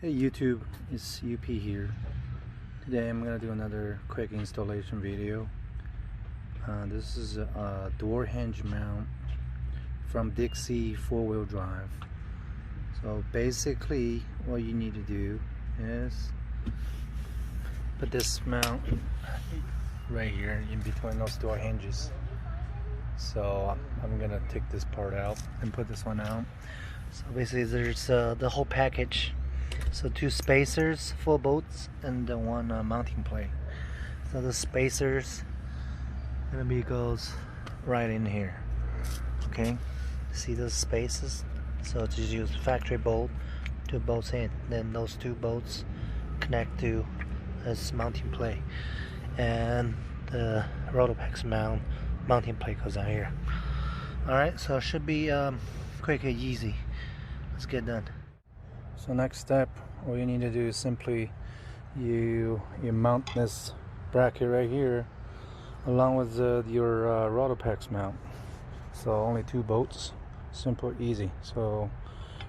Hey YouTube, it's UP here. Today I'm gonna do another quick installation video. This is a door hinge mount from Dixie 4-wheel drive. So basically what you need to do is put this mount right here in between those door hinges. So I'm gonna take this part out and put this one out. So basically there's the whole package. So 2 spacers, 4 bolts, and then 1 mounting plate. So the spacers gonna be goes right in here. Okay, see those spaces? So just use factory bolt, 2 bolts in. Then those 2 bolts connect to this mounting plate, and the Rotopax mounting plate goes out here. All right, so it should be quick and easy. Let's get done. So next step, all you need to do is simply you mount this bracket right here along with your Rotopax mount. So only 2 bolts, simple, easy. So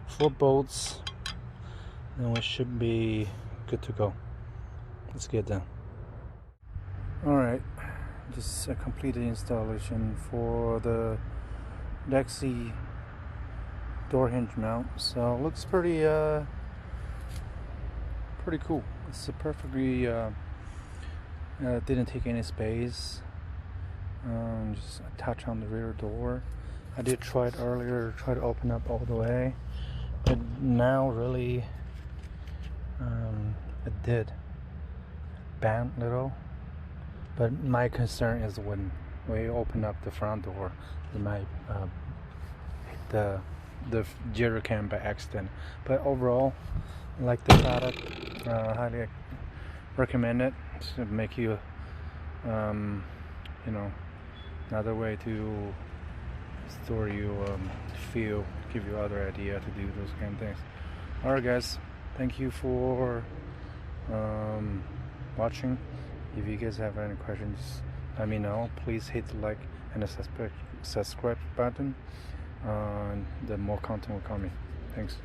4 bolts, then we should be good to go. Let's get done. All right, just completed installation for the Dixie door hinge mount. So looks pretty cool. It's a perfectly didn't take any space. Just attach on the rear door. I did try it earlier, try to open up all the way, but now really it did bend a little. But my concern is when we open up the front door, it might hit the jerry can by accident. But overall, I like the product. Highly recommend it to make you another way to store your feel, give you other idea to do those kind of things. Alright guys, thank you for watching. If you guys have any questions, let me know. Please hit the like and the subscribe button. The more content will come in. Thanks.